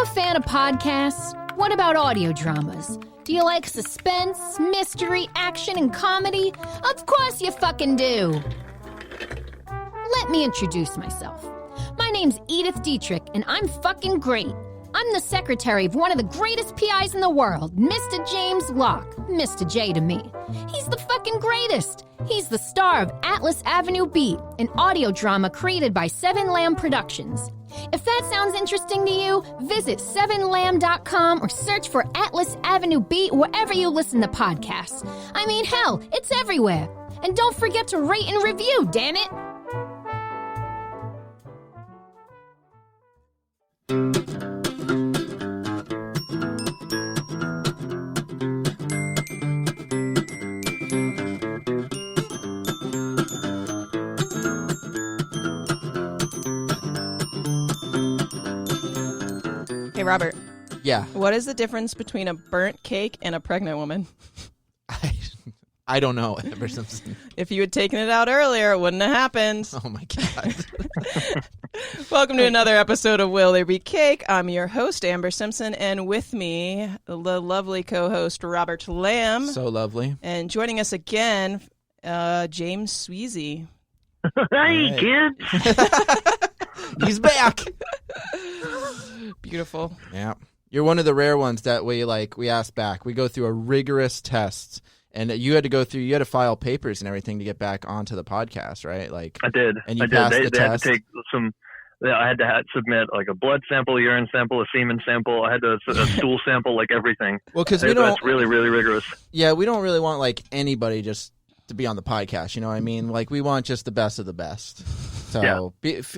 a fan of podcasts? What about audio dramas? Do you like suspense, mystery, action, and comedy? Of course you fucking do! Let me introduce myself. My name's Edith Dietrich, and I'm fucking great. I'm the secretary of one of the greatest PIs in the world, Mr. James Locke, Mr. J to me. He's the fucking greatest. He's the star of Atlas Avenue Beat, an audio drama created by Seven Lamb Productions. If that sounds interesting to you, visit sevenlamb.com or search for Atlas Avenue Beat wherever you listen to podcasts. I mean, hell, it's everywhere. And don't forget to rate and review, damn it! Hey, Robert. Yeah. What is the difference between a burnt cake and a pregnant woman? I don't know, Amber Simpson. If you had taken it out earlier, it wouldn't have happened. Oh, my God. Welcome to another episode of Will There Be Cake? I'm your host, Amber Simpson, and with me, the lovely co-host, Robert Lamb. So lovely. And joining us again, James Sweezy. Hey, kids. He's back. Beautiful. Yeah. You're one of the rare ones that we ask back. We go through a rigorous test. And you had to file papers and everything to get back onto the podcast, right? I did. And you I passed did. the They test. had to take some. I had to submit like a blood sample, a urine sample, a semen sample. I had to a stool sample, like everything. Well, because we don't. That's really, really rigorous. Yeah, we don't really want like anybody just to be on the podcast. You know what I mean? Like we want just the best of the best. So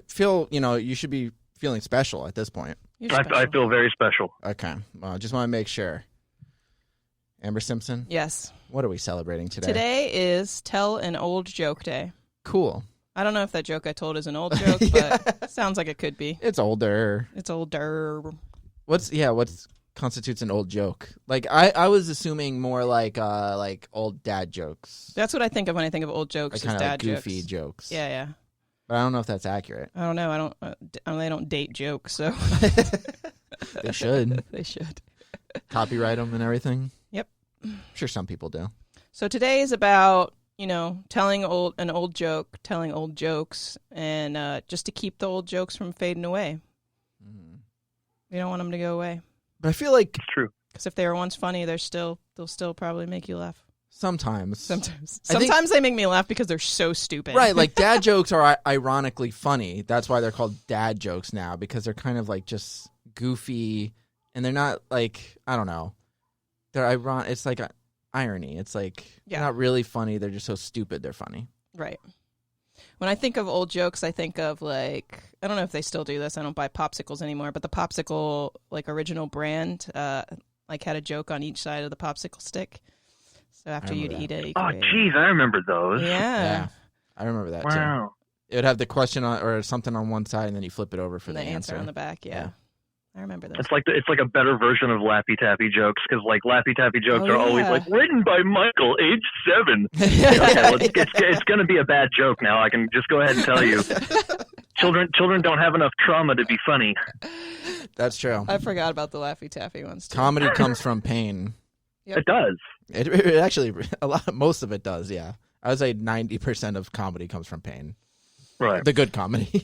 feel you should be feeling special at this point. I feel very special. Okay. Well, I just want to make sure. Amber Simpson? Yes. What are we celebrating today? Today is Tell an Old Joke Day. Cool. I don't know if that joke I told is an old joke, but sounds like it could be. It's older. It's older. What constitutes an old joke? Like I was assuming more like old dad jokes. That's what I think of when I think of old jokes. Like kind of dad like goofy jokes. jokes. Yeah. But I don't know if that's accurate. I don't know. They don't date jokes, so They should. They should Copyright them and everything. Yep. I'm sure some people do. So today is about telling an old joke, telling old jokes, and just to keep the old jokes from fading away. We don't want them to go away. But I feel like It's true. Because if they were once funny, they'll still probably make you laugh. Sometimes they make me laugh because they're so stupid. Right, like dad jokes are ironically funny. That's why they're called dad jokes now, because they're kind of like just goofy, and they're not like, I don't know. They're ironic. It's like irony. It's like they're not really funny. They're just so stupid they're funny. Right. When I think of old jokes, I think of like, I don't know if they still do this. I don't buy popsicles anymore, but the popsicle like original brand like had a joke on each side of the popsicle stick. So after you'd eat it, Oh, geez, I remember those. Yeah. I remember that too. Wow. It would have the question on, or something on one side, and then you flip it over for And the the answer answer on the back. Yeah. I remember those. It's like a better version of Laffy Taffy jokes, because like Laffy Taffy jokes Oh, are always yeah. like written by Michael, age 7. Okay, well, it's going to be a bad joke now. I can just go ahead and tell you. Children don't have enough trauma to be funny. That's true. I forgot about the Laffy Taffy ones too. Comedy comes from pain. Yep. It does. It actually, most of it does, yeah. I would say 90% of comedy comes from pain. Right. The good comedy.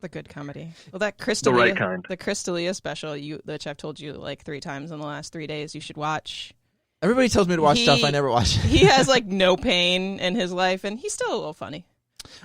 The good comedy. Well, that Crystalia, The right kind. The Crystalia special, which I've told you like 3 times in the last 3 days, you should watch. Everybody tells me to watch stuff I never watch. He has like no pain in his life, and he's still a little funny.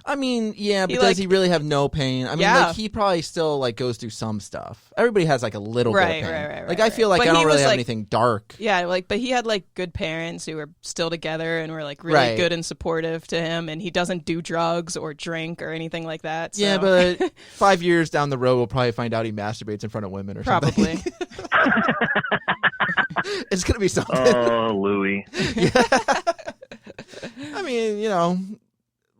I mean, yeah, but does he really have no pain? I mean, like he probably still like goes through some stuff. Everybody has like a little bit of pain. Right. Like I feel like But I don't he really was, have like- anything dark. Yeah, but he had like good parents who were still together and were like really good and supportive to him, and he doesn't do drugs or drink or anything like that. So. Yeah, but 5 years down the road, we'll probably find out he masturbates in front of women or something. Probably. It's gonna be something. Oh, Louis. I mean,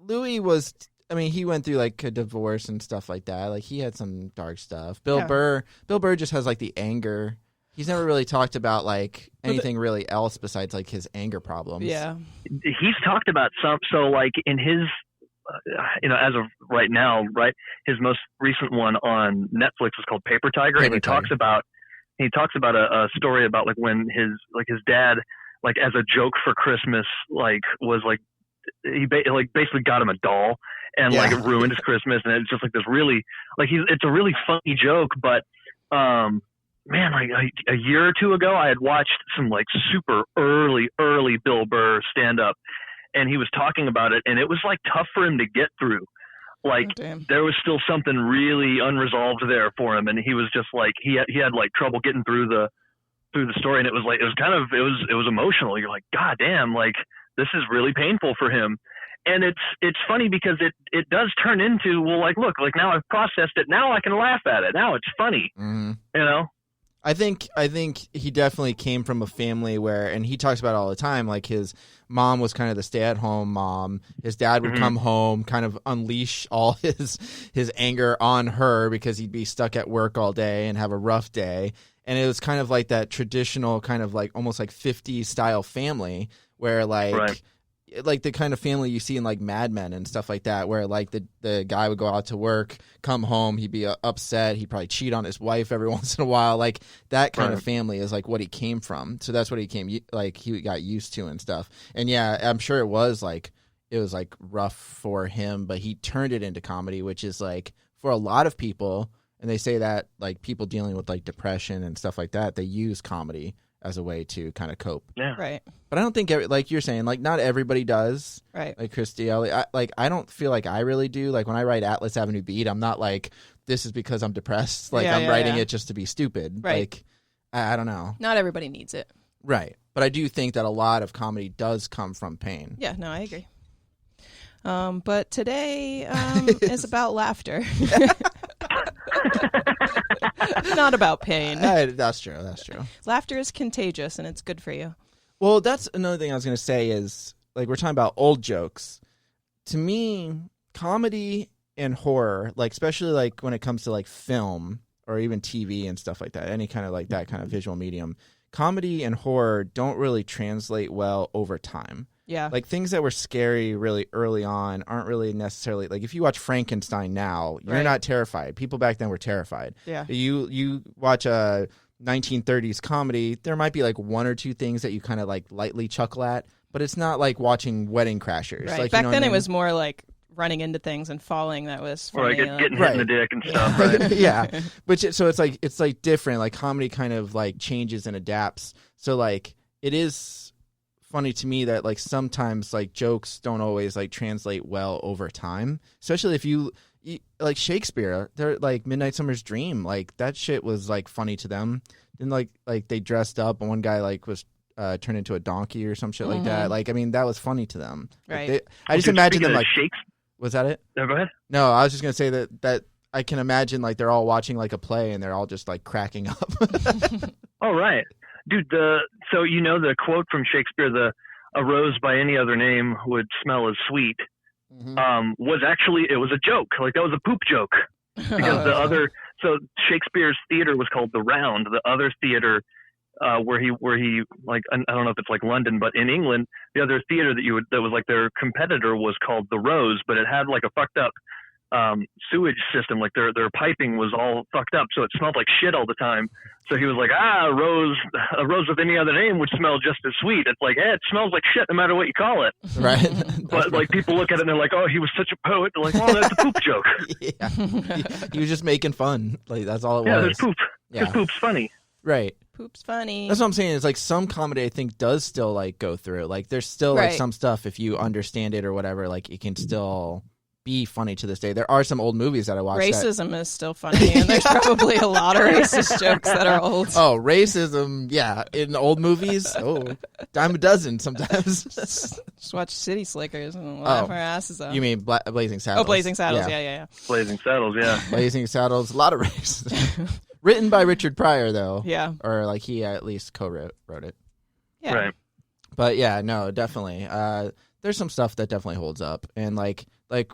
Louis was. I mean, he went through like a divorce and stuff like that. Like he had some dark stuff. Bill Burr just has like the anger. He's never really talked about like anything really else besides like his anger problems. Yeah. He's talked about some. So like in his as of right now, right, his most recent one on Netflix is called Paper Tiger, and he talks about a story about like when his dad, like as a joke for Christmas, like was like he basically got him a doll and like it ruined his Christmas, and it's just like this really like it's a really funny joke, but man, like a year or two ago, I had watched some like super early Bill Burr stand up, and he was talking about it, and it was like tough for him to get through. Like there was still something really unresolved there for him, and he was just like he had like trouble getting through the story, and it was emotional. You're like, God damn, like this is really painful for him. And it's funny because it does turn into, well, like, look, like now I've processed it, now I can laugh at it, now it's funny. Mm-hmm. You know? I think he definitely came from a family where, and he talks about it all the time, like his mom was kind of the stay-at-home mom. His dad would come home, kind of unleash all his anger on her because he'd be stuck at work all day and have a rough day. And it was kind of like that traditional kind of like almost like 50s style family where like like the kind of family you see in like Mad Men and stuff like that, where like the guy would go out to work, come home, he'd be upset, he'd probably cheat on his wife every once in a while. Like that kind of family is like what he came from. So that's what he got used to and stuff. And yeah, I'm sure it was like rough for him, but he turned it into comedy, which is like for a lot of people, and they say that like people dealing with like depression and stuff like that, they use comedy as a way to kind of cope. Yeah. Right. But I don't think, like you're saying, like not everybody does. Right. Like Christy Ellie, I don't feel like I really do. Like when I write Atlas Avenue Beat, I'm not like, this is because I'm depressed. Like I'm writing it just to be stupid. Right. Like, I don't know. Not everybody needs it. Right. But I do think that a lot of comedy does come from pain. Yeah, no, I agree. But today is about laughter. Not about pain. That's true. Laughter is contagious, and it's good for you. Well, that's another thing I was going to say is, like, we're talking about old jokes. To me, comedy and horror, like, especially, like, when it comes to, like, film or even TV and stuff like that, any kind of, like, that kind of visual medium, comedy and horror don't really translate well over time. Yeah. Like, things that were scary really early on aren't really necessarily... Like, if you watch Frankenstein now, you're not terrified. People back then were terrified. Yeah. You watch a 1930s comedy, there might be, like, one or two things that you kind of, like, lightly chuckle at, but it's not like watching Wedding Crashers. Right. Like, back then it was more like running into things and falling that was funny. Or like getting hit in the dick and stuff, right? Yeah. So it's like different. Like, comedy kind of, like, changes and adapts. So, like, it is... funny to me that like sometimes like jokes don't always like translate well over time, especially if you like Shakespeare. They're like Midnight Summer's Dream, like that shit was like funny to them. Then like they dressed up and one guy like was turned into a donkey or some shit like that. Like I mean that was funny to them. Right. Like, I just imagine them like was that it? No, go ahead. No, I was just gonna say that I can imagine like they're all watching like a play and they're all just like cracking up. All right. Dude, so you know the quote from Shakespeare, a rose by any other name would smell as sweet, was actually, it was a joke. Like that was a poop joke. Because so Shakespeare's theater was called The Round. The other theater where he like, I don't know if it's like London, but in England, the other theater that was like their competitor was called The Rose, but it had like a fucked up sewage system. Like their piping was all fucked up, so it smelled like shit all the time. So he was like, a rose with any other name would smell just as sweet. It's like, it smells like shit no matter what you call it. Right. But like people look at it and they're like, oh, he was such a poet. They're like, well, that's a poop joke. Yeah. He was just making fun. Like that's all it was. Yeah, there's poop. Yeah. Because poop's funny. Right. Poop's funny. That's what I'm saying. It's like some comedy I think does still like go through. Like there's still like some stuff if you understand it or whatever, like it can still be funny to this day. There are some old movies that I watched. Racism is still funny, and there's probably a lot of racist jokes that are old. Oh, racism, yeah. In old movies, dime a dozen sometimes. Just watch City Slickers and laugh our asses off. You mean Blazing Saddles? Oh, Blazing Saddles, yeah. Blazing Saddles, yeah. Blazing Saddles, a lot of racism. Written by Richard Pryor, though. Yeah. Or like he at least co-wrote it. Yeah. Right. But yeah, no, definitely. There's some stuff that definitely holds up. And like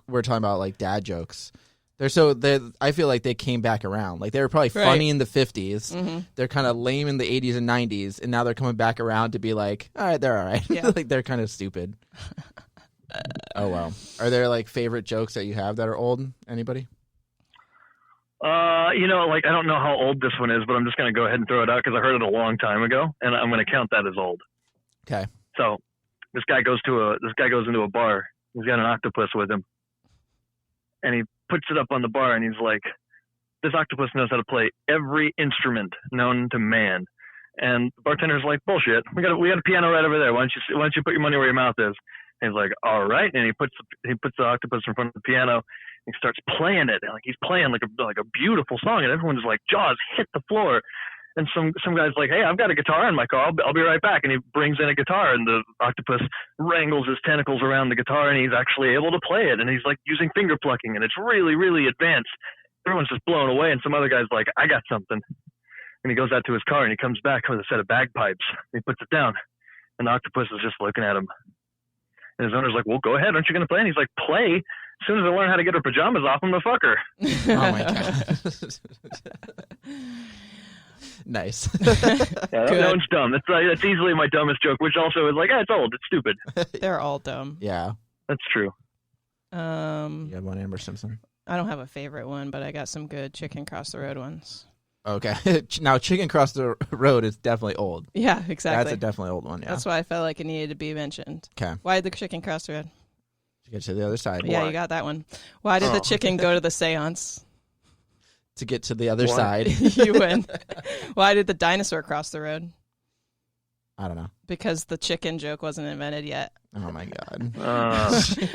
we're talking about like dad jokes. I feel like they came back around. Like they were probably funny in the 50s. Mm-hmm. They're kind of lame in the 80s and 90s, and now they're coming back around to be like, all right, they're all right. Yeah. Like they're kind of stupid. Oh, wow. Are there, like, favorite jokes that you have that are old? Anybody? Like, I don't know how old this one is, but I'm just going to go ahead and throw it out because I heard it a long time ago, and I'm going to count that as old. Okay. So this guy goes into a bar. He's got an octopus with him, and he puts it up on the bar, and he's like, this octopus knows how to play every instrument known to man. And the bartender's like, bullshit. We got a piano right over there. Why don't you put your money where your mouth is? And he's like, all right. And he puts the octopus in front of the piano. And he starts playing it. And like he's playing like a beautiful song, and everyone's like, jaws hit the floor. And some guy's like, hey, I've got a guitar in my car. I'll be right back. And he brings in a guitar, and the octopus wrangles his tentacles around the guitar, and he's actually able to play it. And he's like using finger plucking, and it's really, really advanced. Everyone's just blown away. And some other guy's like, I got something. And he goes out to his car, and he comes back with a set of bagpipes. And he puts it down, and the octopus is just looking at him. And his owner's like, well, go ahead. Aren't you going to play? And he's like, play? As soon as I learn how to get her pajamas off, I'm going to fuck her. Oh, my God. Nice. Yeah, that one's dumb. That's easily my dumbest joke, which also is like, it's old. It's stupid. They're all dumb. Yeah. That's true. You had one, Amber Simpson? I don't have a favorite one, but I got some good Chicken Cross the Road ones. Okay. Now, Chicken Cross the Road is definitely old. Yeah, exactly. That's a definitely old one, yeah. That's why I felt like it needed to be mentioned. Okay. Why did the chicken cross the road? To get to the other side. Yeah, Why? you got that one. Why did the chicken go to the seance? To get to the other side. You win. Why did the dinosaur cross the road? I don't know. Because the chicken joke wasn't invented yet. Oh, my God.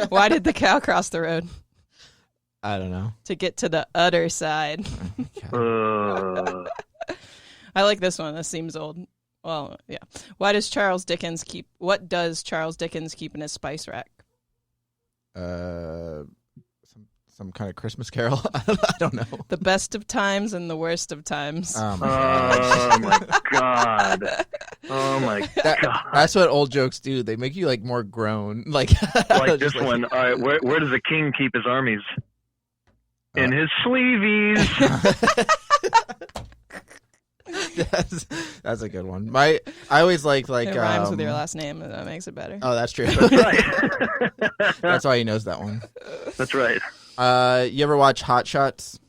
Why did the cow cross the road? I don't know. To get to the other side. I like this one. This seems old. Well, yeah. What does Charles Dickens keep in his spice rack? Some kind of Christmas carol. I don't know. The best of times and the worst of times. Oh my God. Oh my God. That's what old jokes do. They make you like more grown. Like this one. All right. Where does a king keep his armies? In his sleeveys. That's a good one. I always like it rhymes with your last name, and that makes it better. Oh, that's true. Right. That's why he knows that one. That's right. You ever watch Hot Shots?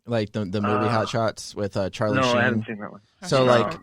Like the movie Hot Shots with Charlie Sheen? No, I haven't seen that one. So like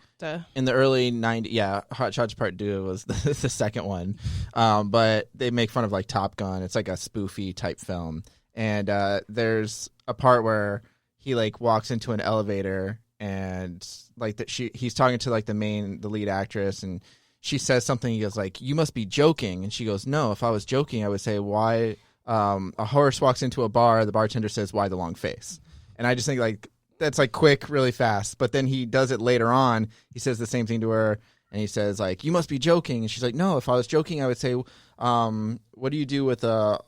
in the early 90s, yeah, Hot Shots Part 2 was the second one. But they make fun of like Top Gun. It's like a spoofy type film. And there's a part where he like walks into an elevator and like he's talking to like the lead actress, and she says something. He goes like, "You must be joking." And she goes, "No, if I was joking, I would say why a horse walks into a bar, the bartender says, why the long face?" And I just think like that's like quick, really fast. But then he does it later on. He says the same thing to her, and he says like, "You must be joking." And she's like, "No, if I was joking, I would say, what do you do with a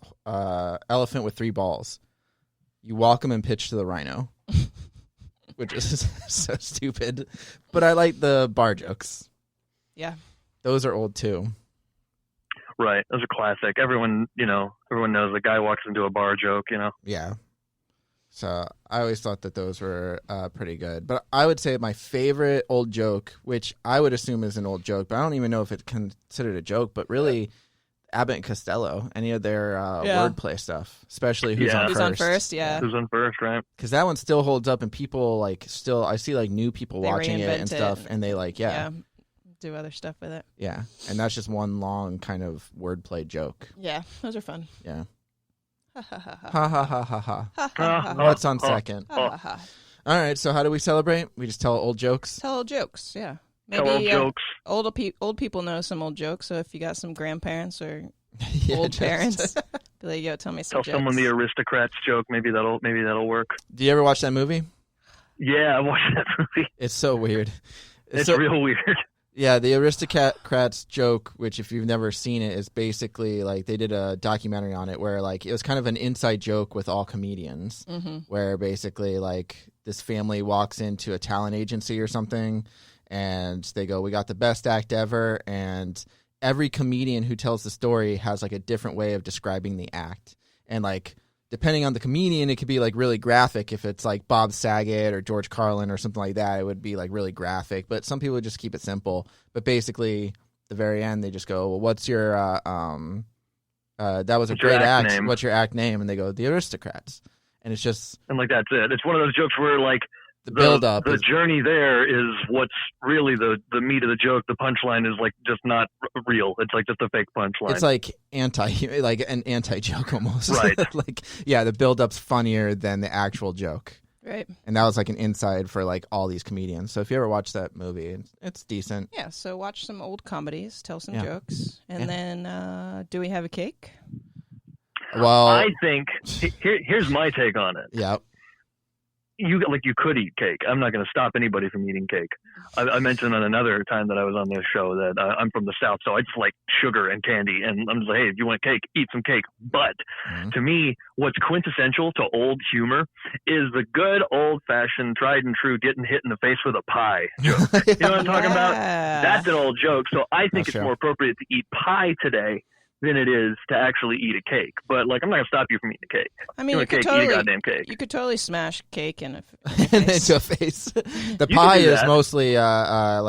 elephant with 3 balls? You walk him and pitch to the rhino." Which is so stupid. But I like the bar jokes. Yeah. Those are old too. Right. Those are classic. Everyone knows the guy walks into a bar joke, Yeah. So I always thought that those were pretty good. But I would say my favorite old joke, which I would assume is an old joke, but I don't even know if it's considered a joke, but really Abbott and Costello, any of their wordplay stuff, especially Who's on First. Yeah. Who's on First, right? Because that one still holds up, and people I see like new people watching it and stuff, and they like, do other stuff with it. Yeah, and that's just one long kind of wordplay joke. Yeah, those are fun. Yeah. Ha ha ha ha. Ha ha ha ha ha. What's on second? Ha ha ha. All right, so how do we celebrate? We just tell old jokes? Tell old jokes, yeah. Tell old jokes. Old people know some old jokes, so if you got some grandparents or Yeah, parents, be like, yo, tell me some Tell jokes. someone the Aristocrats joke. Maybe that'll work. Do you ever watch that movie? Yeah, I watched that movie. It's so weird. It's real weird. Yeah, the Aristocrats joke, which if you've never seen it, is basically like they did a documentary on it where like it was kind of an inside joke with all comedians, where basically like this family walks into a talent agency or something, and they go, "We got the best act ever," and every comedian who tells the story has like a different way of describing the act, and like depending on the comedian, it could be like really graphic. If it's like Bob Saget or George Carlin or something like that, it would be like really graphic. But some people just keep it simple. But basically, at the very end, they just go, "Well, what's your that was a What's your great act act. name?" What's your act name? And they go, The Aristocrats. And it's just And like that's it. It's one of those jokes where like the build up. the journey there is what's really the meat of the joke. The punchline is like just not real. It's like just a fake punchline. It's like an anti joke almost. Right. Like, yeah, the build up's funnier than the actual joke. Right. And that was like an inside for like all these comedians. So if you ever watch that movie, it's decent. Yeah, so watch some old comedies, tell some Yeah. jokes, and then do we have a cake? Well, I think here's my take on it. yeah. You could eat cake. I'm not going to stop anybody from eating cake. I mentioned on another time that I was on this show that I'm from the South, so I just like sugar and candy, and I'm just like, hey, if you want cake, eat some cake. But to me, what's quintessential to old humor is the good old fashioned, tried and true, getting hit in the face with a pie joke. You know what I'm talking about? That's an old joke. So I think That's it's true. more appropriate to eat pie today than it is to actually eat a cake. But like, I'm not going to stop you from eating a cake. I mean, You you want could cake, eat a totally, goddamn cake. you could totally smash cake in a Into a face. The You pie can do is that. mostly I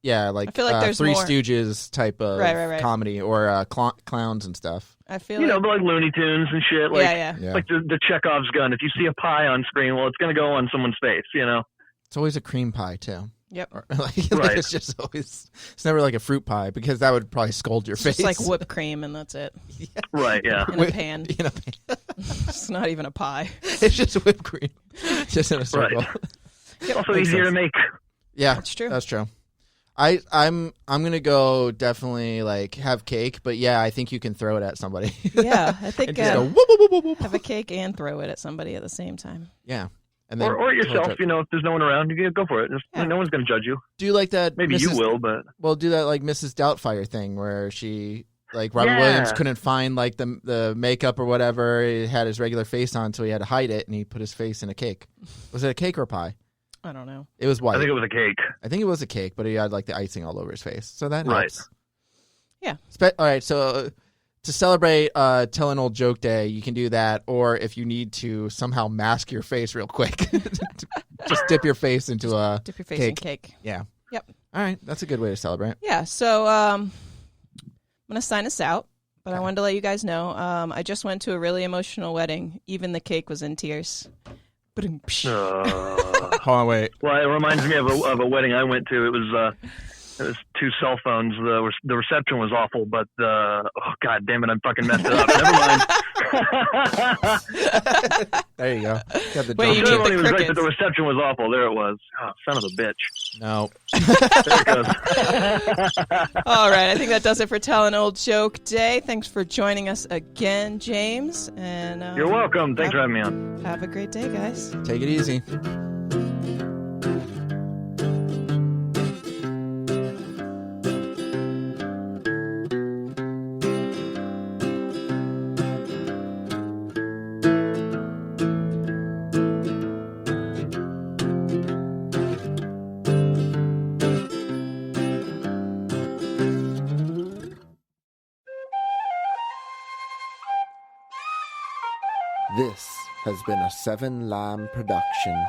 feel like there's Three more. Stooges type of Right. comedy or clowns and stuff. I feel You know, like but like Looney Tunes and shit. Like, yeah. Yeah. like the Chekhov's gun. If you see a pie on screen, well, it's going to go on someone's face, you know? It's always a cream pie too. Yep. Or, like Right. it's just always. It's never like a fruit pie because that would probably scold your It's face. just like whipped cream and that's it. Right, yeah. In a pan. You know, It's not even a pie. it's just whipped cream, just in a circle. Also Makes easier sense. to make. Yeah, That's true. That's true. I'm gonna go definitely like have cake, but yeah, I think you can throw it at somebody. Yeah, I think And just go whoop, whoop, whoop, whoop, whoop. have a cake and throw it at somebody at the same time. Yeah, and Or yourself, hold it. you know, if there's no one around, you can go for it. Yeah. No one's going to judge you. Do you like that? Maybe you will, but Well, do that like Mrs. Doubtfire thing where she like Robin Yeah. Williams couldn't find like the makeup or whatever. He had his regular face on, so he had to hide it, and he put his face in a cake. Was it a cake or a pie? I don't know. It was white. I think it was a cake. a cake, but he had like the icing all over his face, so that Right. helps. Yeah. All right, so to celebrate Tell an Old Joke Day, you can do that, or if you need to somehow mask your face real quick, just dip your face into a Dip your face in cake. Yeah. Yep. All right, that's a good way to celebrate. Yeah, so I'm going to sign us out, but I wanted to let you guys know I just went to a really emotional wedding. Even the cake was in tears. Hold on, wait. Well, it reminds me of a wedding I went to. It was two cell phones. The reception was awful, but oh god damn it, I fucking messed it up. Never mind. There you go. Got the Wait, drum you The need kit. the ceremony was great, but crickets. the reception was awful. There it was. Oh, son of a bitch. No. There it goes. All right, I think that does it for Tell an Old Joke Day. Thanks for joining us again, James. And You're welcome. Thanks for having me on. Have a great day, guys. Take it easy. This has been a Seven Lamb production.